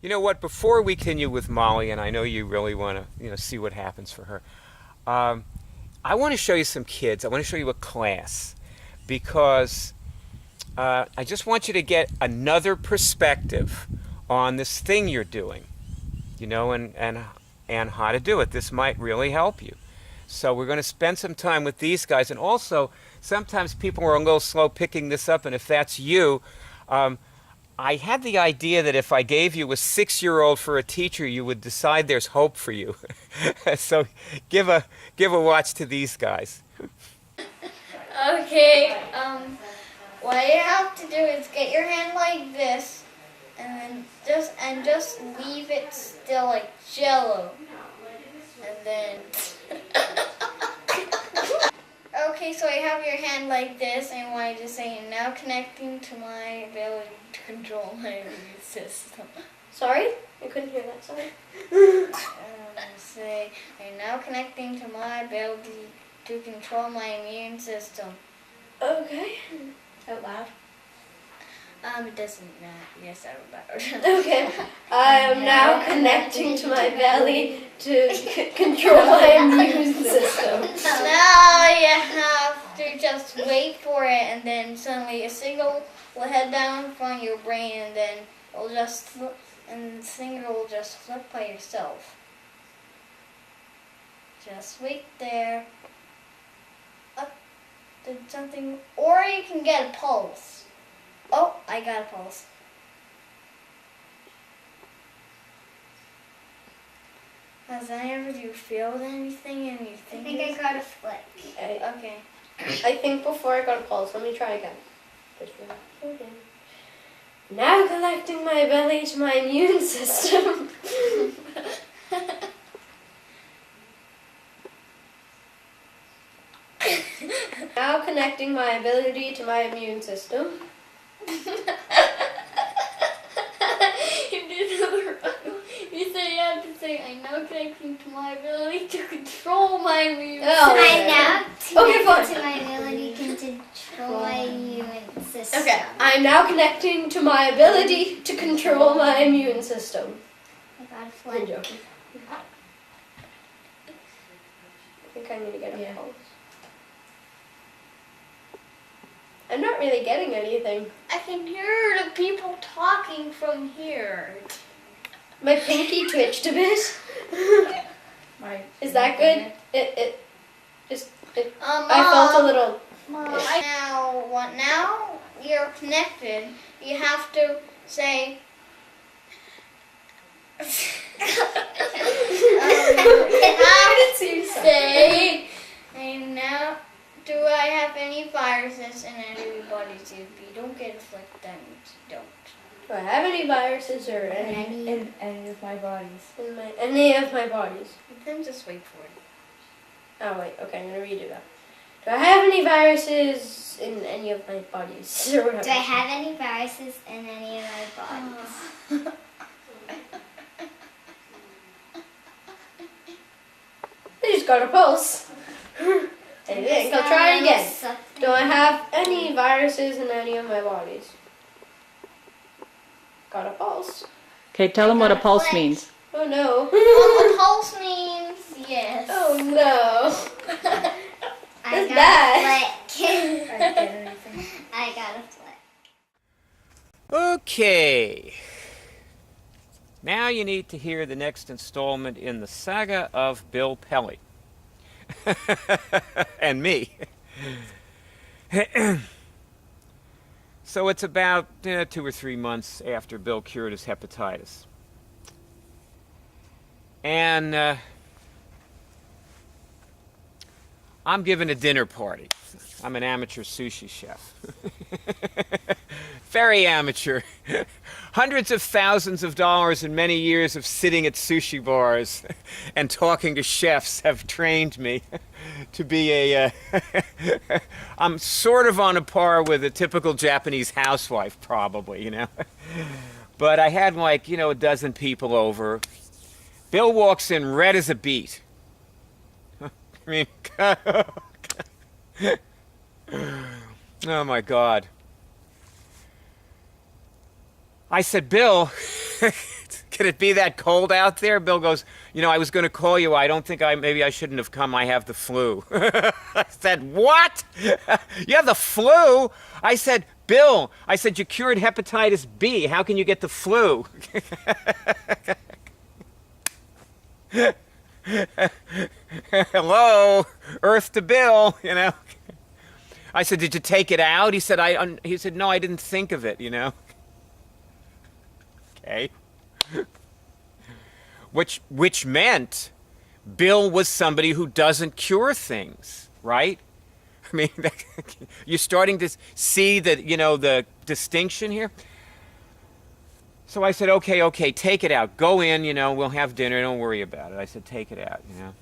You know what? Before we continue with Molly, and I know you really want to, see what happens for her. Um, I want to show you some kids. I want to show you a class because I just want you to get another perspective on this thing you're doing, and how to do it. This might really help you. So we're going to spend some time with these guys, and also sometimes people are a little slow picking this up, and if that's you, um, I had the idea that if I gave you a 6-year-old for a teacher, you would decide there's hope for you. So give a watch to these guys. Okay, what you have to do is get your hand like this, and then just leave it still like jello, and then. Okay, so I have your hand like this, and I want you to say, now connecting to my ability to control my immune system. Sorry? I couldn't hear that, sorry. Say, I'm now connecting to my ability to control my immune system. Okay. Out loud. It doesn't matter. Yes, out loud. Okay. I am now connecting to my belly to control my immune system. Now you have to just wait for it, and then suddenly a signal will head down from your brain, and then it'll just flip, and the signal will just flip by yourself. Just wait there. Did something, or you can get a pulse. Oh, I got a pulse. Has any of you feel anything and you think I think I got a flick. Okay. I think before I got a pulse, let me try again. Okay. Now connecting my belly to my immune system. Now connecting my ability to my immune system. You said you have to say, I'm now connecting to my ability to control my immune system. Oh, I'm now okay, fine. connected to my ability to control my immune system. Okay, I'm now connecting to my ability to control my immune system. I got a I'm flick. joking. I think I need to get a pulse. I'm not really getting anything. I can hear the people talking from here. My pinky twitched a bit. Is that good? I felt a little. Now you're connected. You have to say. You have to say. And now, do I have any viruses in anybody's? If you don't get a flick, then you don't. Do I have any viruses or In any of my bodies. in any of my bodies? Then just wait for it. Oh wait, okay, I'm gonna redo that. Do I have any viruses in any of my bodies? Or whatever? Do I have any viruses in any of my bodies? I just got a pulse. I think I'll try it again. Something. Do I have any viruses in any of my bodies? Got a pulse. Okay, tell them what a pulse means. Oh no. A pulse means yes. Oh no. I That's got bad. a flick. I got a flick. Okay. Now you need to hear the next installment in the saga of Bill Pelly. And me. So it's about 2 or 3 months after Bill cured his hepatitis. And I'm giving a dinner party. I'm an amateur sushi chef. Very amateur. Hundreds of thousands of dollars and many years of sitting at sushi bars and talking to chefs have trained me to be a... I'm sort of on a par with a typical Japanese housewife, probably, But I had a dozen people over. Bill walks in red as a beet. I mean, oh my God. I said, Bill, Could it be that cold out there? Bill goes, you know, I was going to call you. I don't think maybe I shouldn't have come. I have the flu. I said, what? You have the flu? I said, Bill, I said, you cured hepatitis B. How can you get the flu? Hello, Earth to Bill, you know. I said, did you take it out? He said, he said, no, I didn't think of it, you know. Okay. Which meant Bill was somebody who doesn't cure things, right? I mean, you're starting to see that, you know, the distinction here. So I said, okay, take it out. Go in, you know, we'll have dinner. Don't worry about it. I said, take it out, you know.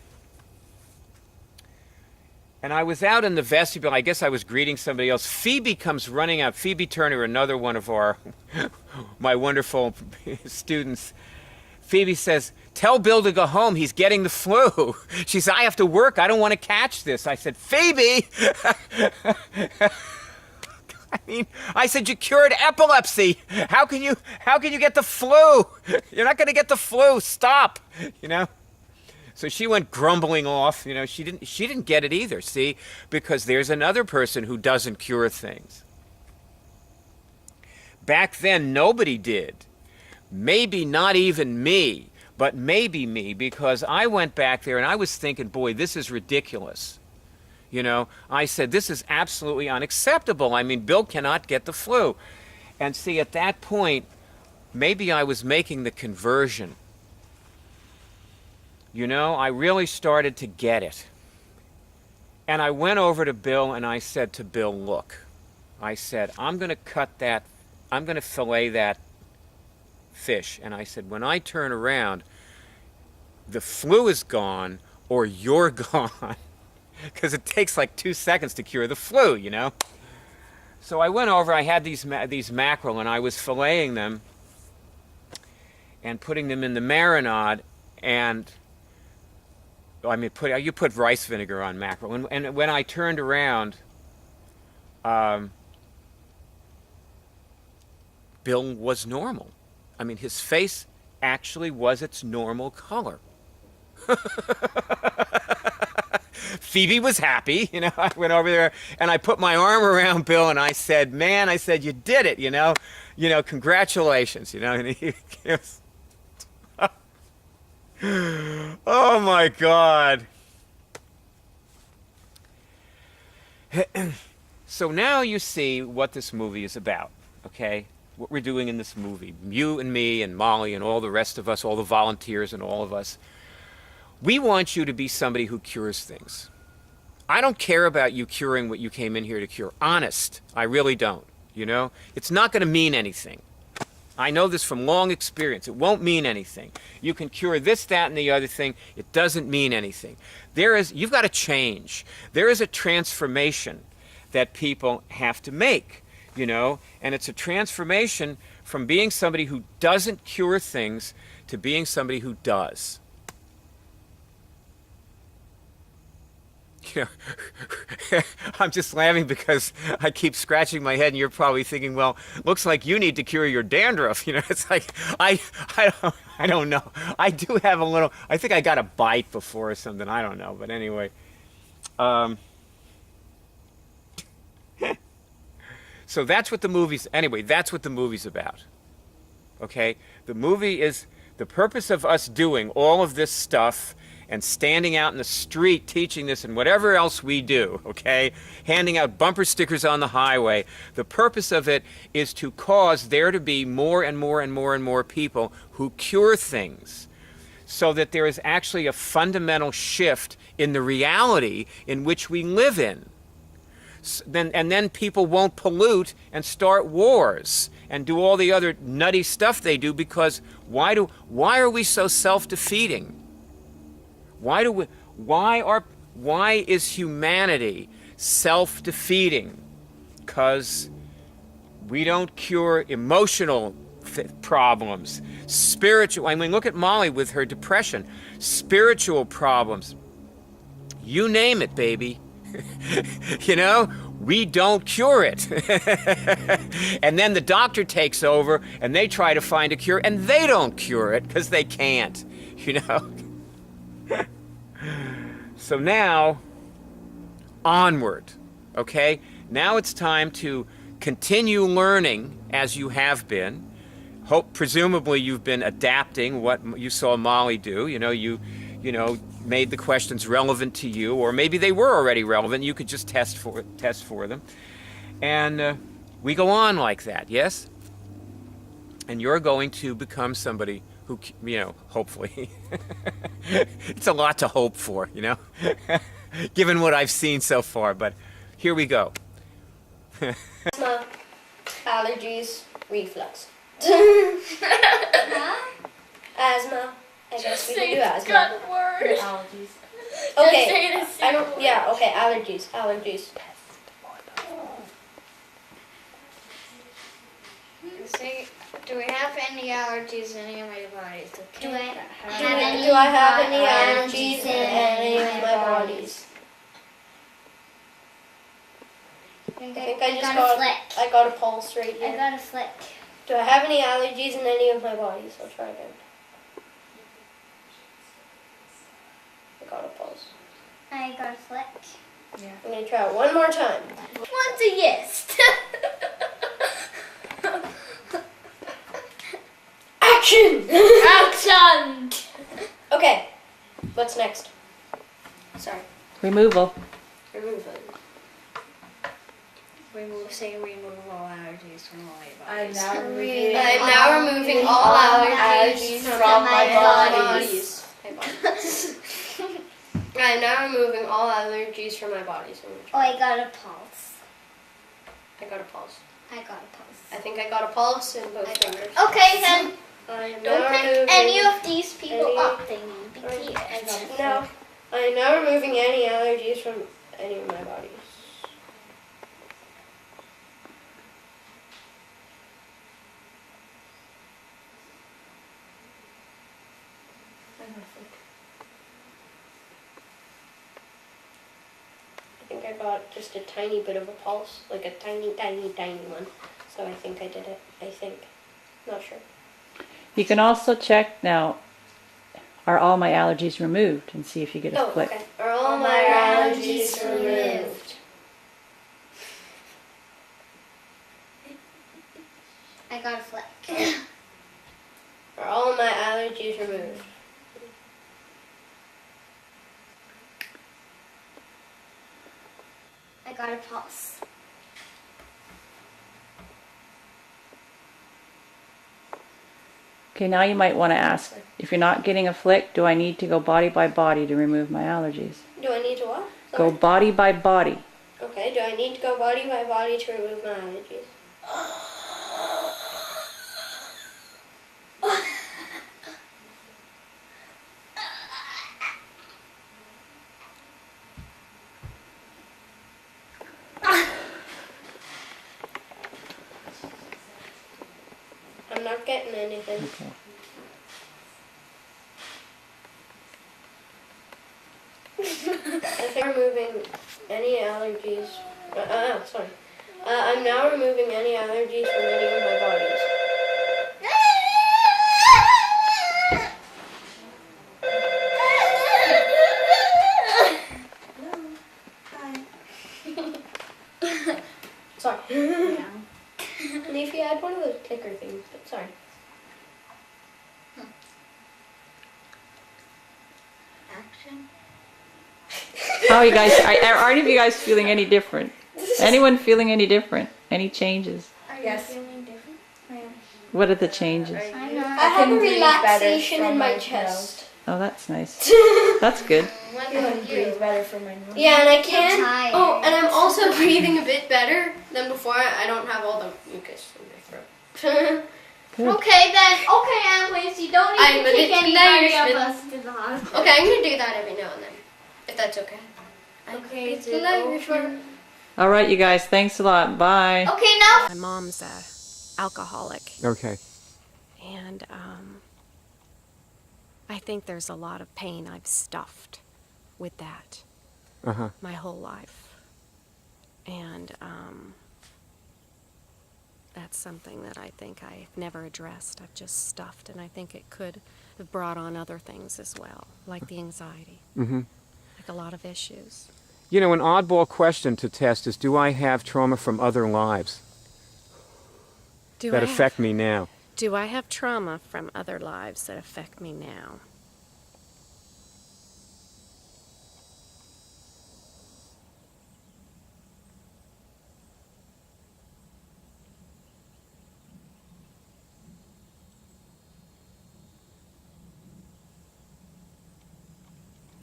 And I was out in the vestibule. I guess I was greeting somebody else. Phoebe comes running out. Phoebe Turner, another one of my wonderful students. Phoebe says, tell Bill to go home. He's getting the flu. She said, I have to work. I don't want to catch this. I said, Phoebe! I mean, I said, you cured epilepsy. How can you get the flu? You're not going to get the flu. Stop. You know? So she went grumbling off. You know, she didn't get it either, see? Because there's another person who doesn't cure things. Back then, nobody did. Maybe not even me, but maybe me, because I went back there and I was thinking, boy, this is ridiculous. You know, I said, this is absolutely unacceptable. I mean, Bill cannot get the flu. And see, at that point, maybe I was making the conversion. You know, I really started to get it. And I went over to Bill and I said to Bill, look, I said, I'm going to fillet that fish. And I said, when I turn around, the flu is gone or you're gone. Because it takes like 2 seconds to cure the flu, you know. So I went over, I had these mackerel, and I was filleting them and putting them in the marinade, and I mean, you put rice vinegar on mackerel. And when I turned around, Bill was normal. I mean, his face actually was its normal color. Phoebe was happy, you know. I went over there and I put my arm around Bill and I said, man, I said, you did it, you know, congratulations, you know. And he was, oh my God. So now you see what this movie is about, okay? What we're doing in this movie, you and me and Molly and all the rest of us, all the volunteers and all of us. We want you to be somebody who cures things. I don't care about you curing what you came in here to cure. Honest, I really don't, you know? It's not going to mean anything. I know this from long experience. It won't mean anything. You can cure this, that, and the other thing. It doesn't mean anything. You've got to change. There is a transformation that people have to make, you know? And it's a transformation from being somebody who doesn't cure things to being somebody who does. You know, I'm just laughing because I keep scratching my head and you're probably thinking, well, looks like you need to cure your dandruff. You know, it's like, I don't know. I do have a little, I think I got a bite before or something. I don't know. But anyway. So that's what the movie's about. Okay? The movie is the purpose of us doing all of this stuff and standing out in the street teaching this and whatever else we do, okay? Handing out bumper stickers on the highway. The purpose of it is to cause there to be more and more and more and more people who cure things so that there is actually a fundamental shift in the reality in which we live in. And then people won't pollute and start wars and do all the other nutty stuff they do, because why are we so self-defeating? Why is humanity self-defeating? Because we don't cure emotional problems, spiritual. I mean, look at Molly with her depression, spiritual problems. You name it, baby. You know, we don't cure it. And then the doctor takes over and they try to find a cure and they don't cure it because they can't, you know. So now, onward, okay? Now it's time to continue learning as you have been. Presumably you've been adapting what you saw Molly do. You made the questions relevant to you, or maybe they were already relevant. You could just test for them. And we go on like that, yes? And you're going to become somebody who, hopefully. It's a lot to hope for, given what I've seen so far, but here we go. Asthma, allergies, reflux. Asthma. I guess we can do asthma. got worse. Allergies. Okay. I don't. Yeah. Okay. Allergies. Allergies. See, do we have any allergies in any of my bodies? Do I Do have any I have any allergies allergies in any of my bodies? I think I just got a got. flick. I got a pulse right I here. got a flick. Do I have any allergies in any of my bodies? I'll try again. I got a pulse. I got a flick. I'm gonna try it one more time. What's a yes? Action! Action! Okay. What's next? Sorry. Removal. Remove it. Remove all allergies from all your I'm bodies. now removing. I'm now removing all allergies from my bodies. I'm now removing all allergies from my bodies. Oh, I got a pulse. I got a pulse. I got a pulse. I think I got a pulse in both fingers. Okay, then I am don't now pick removing any of these people any- up. They need to be cleared. No, I am now removing any allergies from any of my bodies. I think I got just a tiny bit of a pulse, like a tiny, tiny, tiny one. So I think I did it. I think. Not sure. You can also check now, are all my allergies removed, and see if you get a Oh, flick. okay. Are all my allergies removed? I got a flick. Are all my allergies removed? I got a pulse. Okay, now you might want to ask, if you're not getting a flick, do I need to go body by body to remove my allergies? Do I need to what? Go Sorry. body by body. Okay, do I need to go body by body to remove my allergies? I'm not getting anything. Okay. I think I'm removing any allergies. Sorry. I'm now removing any allergies from any of my bodies. Sorry. Leafy, I had one of those clicker things, but sorry. Action. How are you guys? Are any of you guys feeling any different? Anyone feeling any different? Any changes? Are Yes. you feeling different? What are the changes? I know. I have a relaxation in my chest. Oh, that's nice. That's good. What about you? better from my nose. Yeah, and I can. tired. Oh, and I'm also breathing a bit better than before. I don't have all the mucus in my throat. Good. Okay then. Okay, Annalise, you don't I'm need to a take little anybody of Irishman. us to the hospital. Okay, I'm gonna do that every now and then, if that's okay. Okay, is it Little Irishman. All right, you guys. Thanks a lot. Bye. Okay, now. My mom's a alcoholic, Okay. and I think there's a lot of pain I've stuffed with that Uh-huh. my whole life. And that's something that I think I've never addressed. I've just stuffed, and I think it could have brought on other things as well, like the anxiety, like a lot of issues. You know, an oddball question to test is, do I have trauma from other lives that affect me now? Do I have trauma from other lives that affect me now?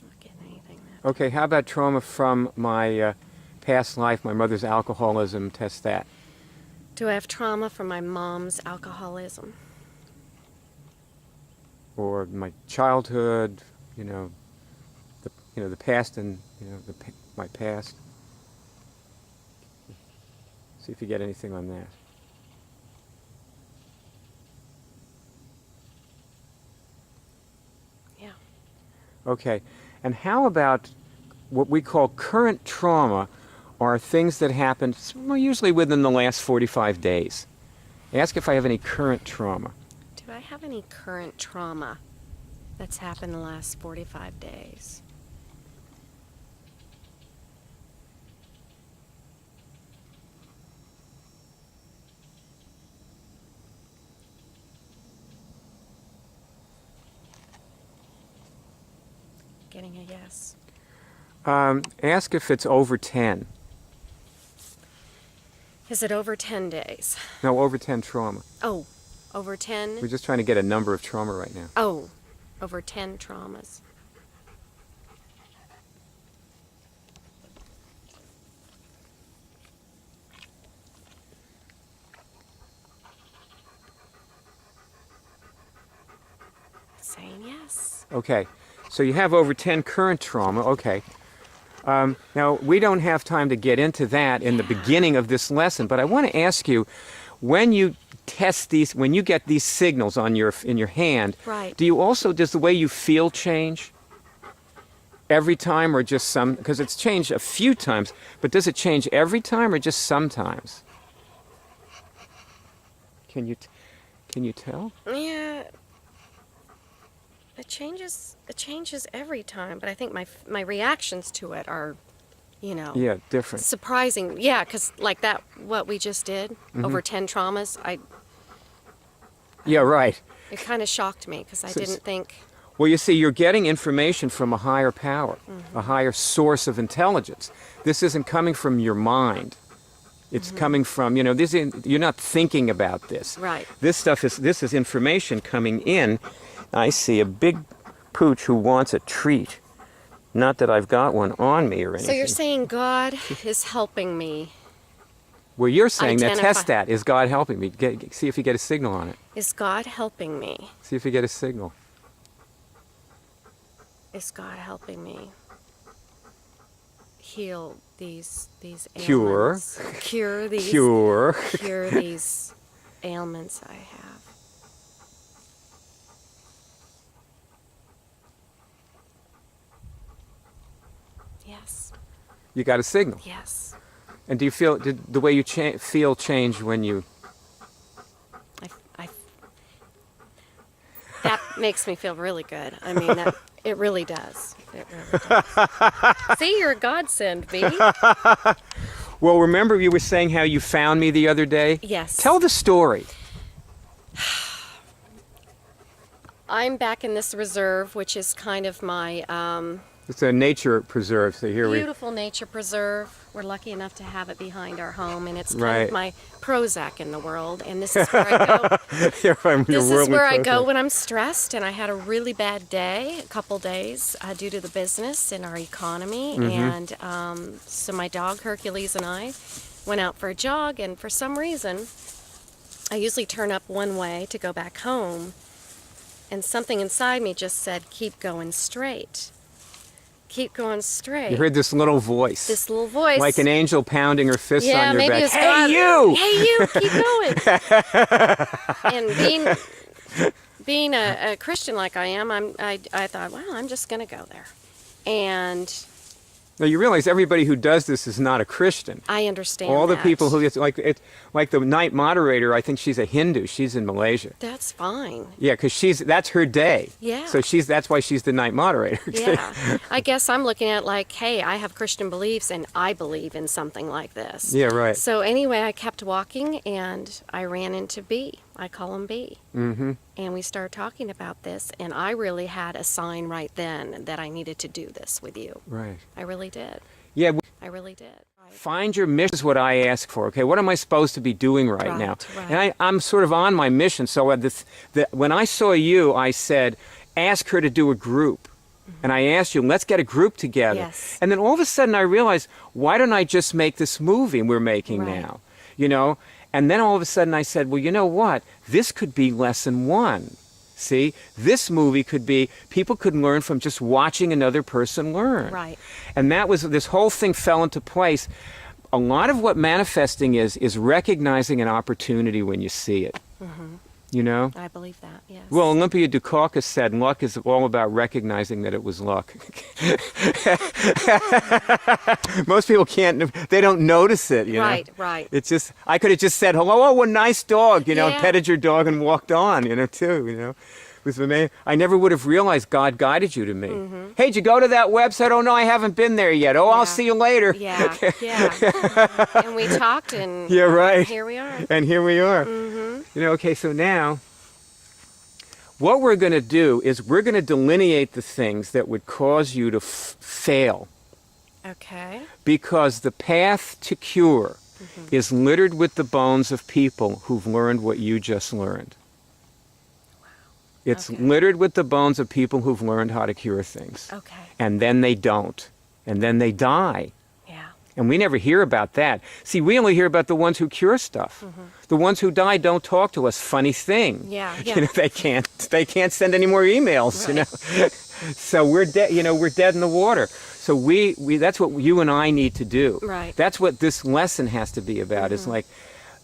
Not getting anything that. Okay, how about trauma from my past life, my mother's alcoholism? Test that. Do I have trauma from my mom's alcoholism? Or my childhood, the past and my past. See if you get anything on that. Yeah. Okay, and how about what we call current trauma, are things that happened usually within the last 45 days. Ask if I have any current trauma. Do I have any current trauma that's happened in the last 45 days? Getting a yes. Ask if it's over 10. Is it over 10 days? No, over 10 trauma. Oh, over 10? We're just trying to get a number of trauma right now. Oh, over 10 traumas. Saying yes. Okay, so you have over 10 current trauma. Okay. Now, we don't have time to get into that in the beginning of this lesson, but I want to ask you, when you test these, when you get these signals in your hand, Right. does the way you feel change every time, or just some? Because it's changed a few times, but does it change every time or just sometimes? Can you tell? Yeah. It changes every time, but I think my reactions to it are, Yeah, different. surprising. Yeah, because like that, what we just did, over 10 traumas, Yeah, right. it kind of shocked me because I didn't think. Well, you see, you're getting information from a higher power, a higher source of intelligence. This isn't coming from your mind. It's coming from, you're not thinking about this. Right. This is information coming in. I see a big pooch who wants a treat. Not that I've got one on me or anything. So you're saying God is helping me. Well, you're saying that. Identify. Test that. Is God helping me? See if you get a signal on it. Is God helping me? See if you get a signal. Is God helping me heal these Cure. ailments? Cure these. Cure. Cure these ailments I have. Yes. You got a signal. Yes. And do you feel, did the way you feel change when you... That makes me feel really good. I mean, it really does. It really does. See, you're a godsend, B. Well, remember you were saying how you found me the other day? Yes. Tell the story. I'm back in this reserve, which is kind of my It's a nature preserve, so here beautiful nature preserve. We're lucky enough to have it behind our home, and it's kind Right. of my Prozac in the world. And this is where I go. This is worldly where I go process. when I'm stressed, and I had a really bad day, a couple days, due to the business and our economy. Mm-hmm. And so my dog Hercules and I went out for a jog, and for some reason, I usually turn up one way to go back home, and something inside me just said, "Keep going straight. Keep going straight." You heard this little voice. This little voice. Like an angel pounding her fist Yeah, on your maybe back. it's Hey, God. you! Hey, you, keep going. And being a Christian like I am, I thought, well, I'm just going to go there. And Now you realize everybody who does this is not a Christian. I understand All the that. people who like the night moderator, I think she's a Hindu. She's in Malaysia. That's fine. Yeah, because that's her day. Yeah. So that's why she's the night moderator. Yeah. I guess I'm looking at like, hey, I have Christian beliefs and I believe in something like this. Yeah, right. So anyway, I kept walking and I ran into B. I call him B. Mm-hmm. And we started talking about this, and I really had a sign right then that I needed to do this with you. Right. I really did. Yeah. I really did. Find your mission is what I ask for. Okay, what am I supposed to be doing right now? Right. And I'm sort of on my mission. So when I saw you, I said, ask her to do a group. And I asked you, let's get a group together. Yes. And then all of a sudden I realized, why don't I just make this movie we're making Right. now? You know? And then all of a sudden I said, well, you know what? This could be lesson 1. See, this movie could be, people could learn from just watching another person learn. Right. And this whole thing fell into place. A lot of what manifesting is recognizing an opportunity when you see it. Mm-hmm. You know? I believe that, yes. Well, Olympia Dukakis said luck is all about recognizing that it was luck. Most people they don't notice it, you know? Right. It's just, I could have just said, hello, what a nice dog, you know, and Yeah. petted your dog and walked on, you know, too, you know? It was amazing. I never would have realized God guided you to me. Mm-hmm. Hey, did you go to that website? Oh, no, I haven't been there yet. Oh, I'll Yeah. see you later. Yeah. And we talked, and Yeah, right. here we are. And here we are. Mm-hmm. You know, okay, so now what we're going to do is we're going to delineate the things that would cause you to fail, Okay. because the path to cure Mm-hmm. is littered with the bones of people who've learned what you just learned. It's Okay. littered with the bones of people who've learned how to cure things. Okay. And then they don't. And then they die. Yeah. And we never hear about that. See, we only hear about the ones who cure stuff. The ones who die don't talk to us. Funny thing. Yeah. You know, they can't send any more emails, you know. So we're dead, you know, we're dead in the water. So we that's what you and I need to do. Right. That's what this lesson has to be about. Is like,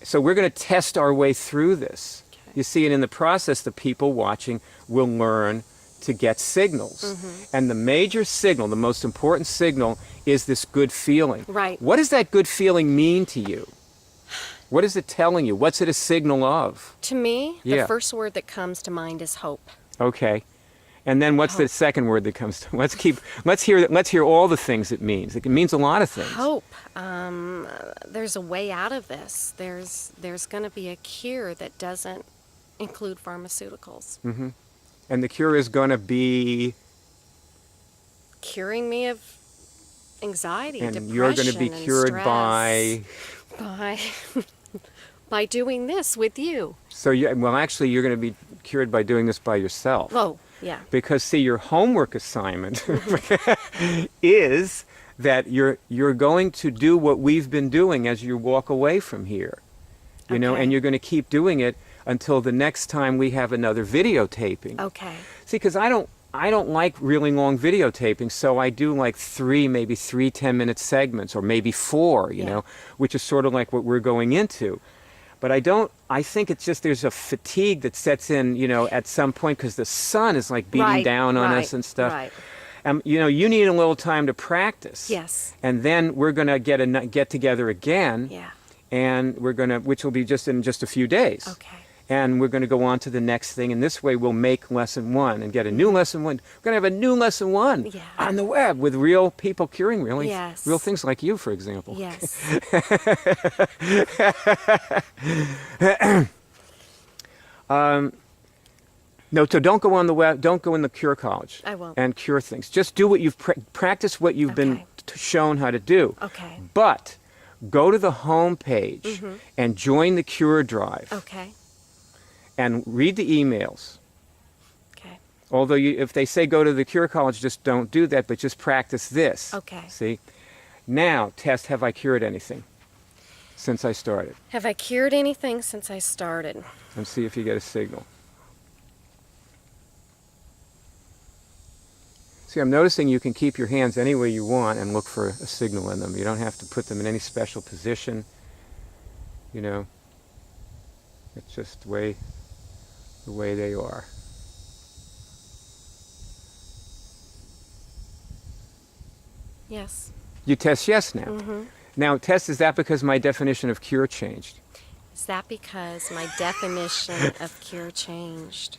so we're going to test our way through this. Okay. You see, and in the process, the people watching will learn to get signals. And the major signal, the most important signal, is this good feeling. Right. What does that good feeling mean to you? What is it telling you? What's it a signal of? To me, Yeah. the first word that comes to mind is hope. Okay. And then what's the second word that comes to? Let's hear all the things it means. It means a lot of things. Hope. There's a way out of this. There's going to be a cure that doesn't include pharmaceuticals. And the cure is going to be, Curing me of anxiety, and depression, you're going to be and cured stress by by doing this with you. So actually you're going to be cured by doing this by yourself. Oh, yeah. Because see, your homework assignment is that you're going to do what we've been doing as you walk away from here. You know, Okay. and you're going to keep doing it until the next time we have another videotaping. Okay. See, because I don't like really long videotaping, so I do like maybe three 10-minute segments, or maybe 4, you Yeah. know, which is sort of like what we're going into. But I think it's just there's a fatigue that sets in, you know, at some point, because the sun is like beating Right, down on right, us and stuff. right. You know, you need a little time to practice. Yes. And then we're going to get together again. Yeah. And which will be in just a few days. Okay. And we're going to go on to the next thing, and this way we'll make lesson 1 and get a new lesson 1. We're going to have a new lesson 1 Yeah. on the web with real people curing Yes. real things like you, for example. Yes. No, so don't go on the web. Don't go in the Cure College. I won't. And cure things. Just do what you've practice what you've been Okay. shown how to do. Okay. But go to the home page Mm-hmm. and join the Cure Drive Okay. and read the emails. Okay. Although if they say go to the Cure College, just don't do that, but just practice this. Okay. See? Now, test, have I cured anything since I started? Have I cured anything since I started? And see if you get a signal. See, I'm noticing you can keep your hands any way you want and look for a signal in them. You don't have to put them in any special position. You know, it's just the way they are. Yes. You test yes now. Now, Tess, is that because my definition of cure changed? Is that because my definition of cure changed?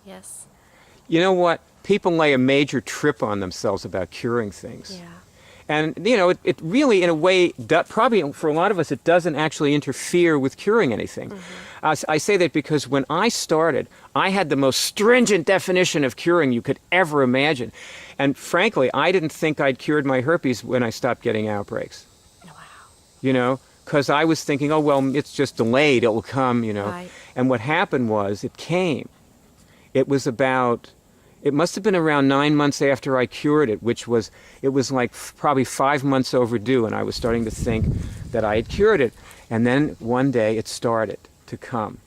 Yes. You know what? People lay a major trip on themselves about curing things. Yeah. And, you know, it really, in a way, probably for a lot of us, it doesn't actually interfere with curing anything. I say that because when I started, I had the most stringent definition of curing you could ever imagine. And frankly, I didn't think I'd cured my herpes when I stopped getting outbreaks. Wow. You know, because I was thinking, oh, well, it's just delayed, it will come, you know. Right. And what happened was, it came. It was about... It must have been around 9 months after I cured it, it was like probably 5 months overdue, and I was starting to think that I had cured it. And then one day it started to come.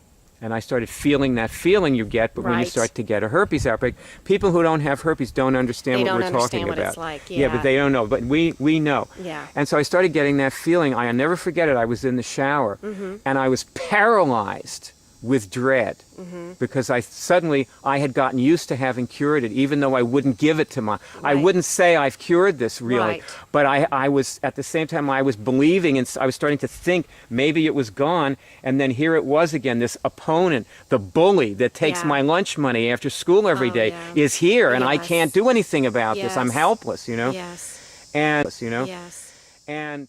And I started feeling that feeling you get, but when you Right. start to get a herpes outbreak, people who don't have herpes don't understand They what don't we're talking understand what about. it's like, Yeah, but yeah. they don't know. But we know. Yeah. And so I started getting that feeling. I'll never forget it. I was in the shower, and I was paralyzed with dread because I had gotten used to having cured it, even though I wouldn't give it to I Right. wouldn't say I've cured this really, Right. but I was at the same time I was believing, and I was starting to think maybe it was gone, and then here it was again, this opponent, the bully that takes Yeah. my lunch money after school every Oh, day yeah. is here, and I Yes. can't do anything about this. I'm Yes. helpless, you know, Yes. and Yes. and